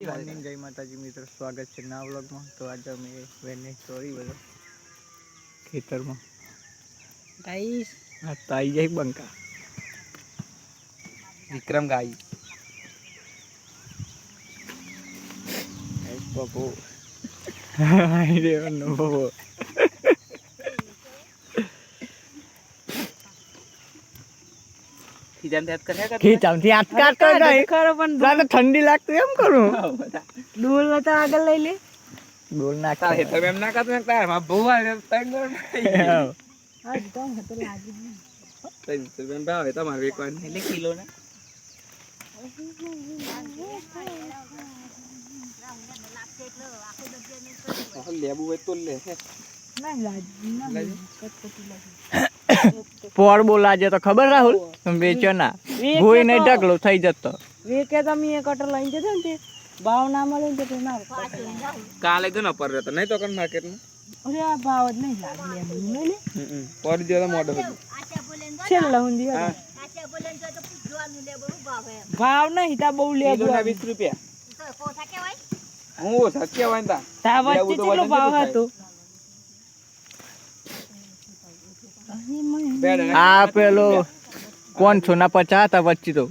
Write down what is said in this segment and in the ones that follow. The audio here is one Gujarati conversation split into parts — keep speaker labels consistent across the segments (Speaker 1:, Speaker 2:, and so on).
Speaker 1: મોર્નિંગ જય માતાજી મિત્રો, સ્વાગત છે નવા વ્લોગમાં. તો આજે અમે વેનની સ્ટોરી બધો ખેતરમાં ગાઈસ હા તો આવી જાય બંકા
Speaker 2: વિક્રમ ગાઈ
Speaker 1: બાબુ હાય રે નો બાબુ ખીચામથી આટકા તો ગઈ ખરો પણ જાને ઠંડી લાગતી એમ કરું ડોલ તો આગળ લઈ લે ડોલ નાખ
Speaker 2: તારે તો એમ ના કાતો તાર માં ભૂવા ને તંગ
Speaker 1: આજ તો હતો લાગી નહીં
Speaker 2: તઈ તો બેન ભાવે તમાર વેકવાન એટલે કિલો ને લેબુ હોય તો લે
Speaker 1: ના લાજી ના કટકટી લાગી પોર બોલાજે તો ખબર રાહુલ તમે વેચો ના ભૂઈ નહીં ઢગલો થઈ જતો વેકે તમે એક કટર લઈને જતો ને તે ભાવ ના મળે ને તો ના
Speaker 2: કાલે ગનો પર રહેતો નહીં તો કન માર્કેટ માં
Speaker 1: અરે આ ભાવ જ નહીં લાગે એમ નહીં ને
Speaker 2: પર જો તો મોડો હતો
Speaker 1: છેલ્લા હુંદી હા આચા બોલેન તો પૂછવાનું લે બહુ ભાવ હે ભાવ નહીં તા બહુ લે
Speaker 2: કિલો ના 20 રૂપિયા તો કોઠા કેવાય હું ઓછા કેવાય
Speaker 1: તા વચ્ચે કેટલો ભાવ હતો આ પેલો 500 ના 50 હતા વચ્ચે તો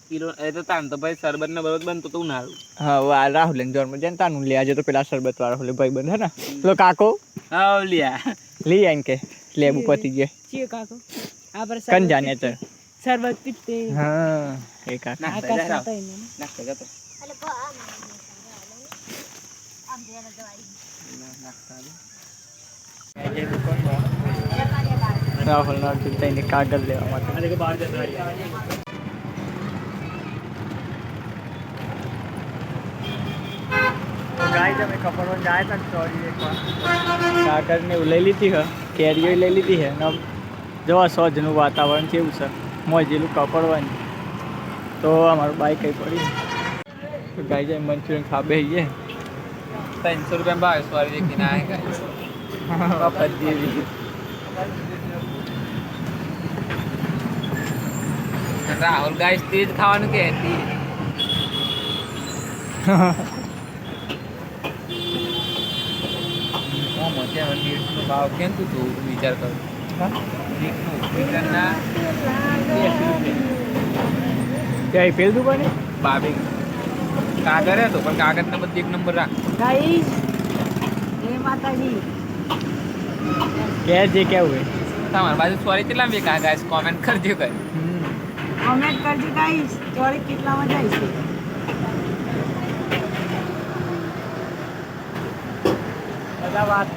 Speaker 2: કિલો એ તો તાન તો ભાઈ શરબત ને બરોબર બનતો તો ઉનાળું
Speaker 1: હા વા રાહુલ ને જોર માં જનતા નું લે આજે તો પેલા શરબત વાળો હોલે ભાઈ બંધ હે ને પેલો કાકો
Speaker 2: હા લિયા
Speaker 1: લી આન કે લેબુ પતી ગયે છે કાકો આ પર કન જાને તો શરબત પીતે હા એ કાકા આકાશ હતા એને
Speaker 2: નાખતો જતો
Speaker 3: અલે કો આમ દેને દવાઈ
Speaker 1: નાખતા રાહુલ ના ચિંતા કાગળ લેવા માટે આ બહાર જતા ગાય તમે કપડો જાય તક ચોરી એકવાર કાગળ ને લઈ લીધી હે કેરીઓ લઈ લીધી હે ને જોવા સોજનું વાતાવરણ કેવું છે મોજેલું કપડવાની તો અમારું બાઈક કઈ પડી તો ગાય જાય મંચુરિયન ખાબે હઈએ
Speaker 2: 300 રૂપિયા ભાવ સોરી દેખી ના હે ગાઈસ બાપત દેવી રાહુલ ગાઈસ તેજ ખાવાનું કે હતી નો ભાવ કેમ તું વિચાર કર
Speaker 1: ક્યાંય પેલ દુકાને
Speaker 2: બાબી કાગળ હતો પણ કાગળ ને બધી એક નંબર રાખ
Speaker 1: ગાઈસ જય માતાજી કે જે કેવું હે
Speaker 2: તમારી બાજુ સોરી કેટલા વેકા ગાઈસ કોમેન્ટ કરજો કઈ
Speaker 1: કમેન્ટ કરજો ગાઈસ ચોરી કેટલામાં જાય છે બધા વાત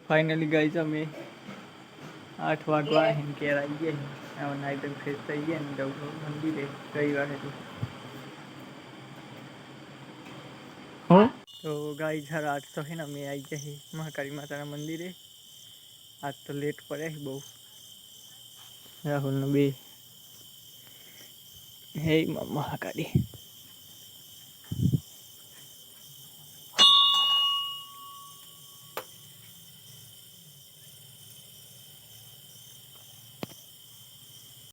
Speaker 1: फाइनली गाइस અમે 8 વાગવા હિન કેર આવી ગયા હવે નાઈટ એન્ડ ફ્રેશ થઈ ગયા ને જવું મંદિરે રવિવાર હતું તો ગાइस હર આજ તો હે ને અમે આવી ગયા મહાકાળી માતાના મંદિરે આજ તો લેટ પડે બહુ રાહુલ નો બે હે મહાકાળી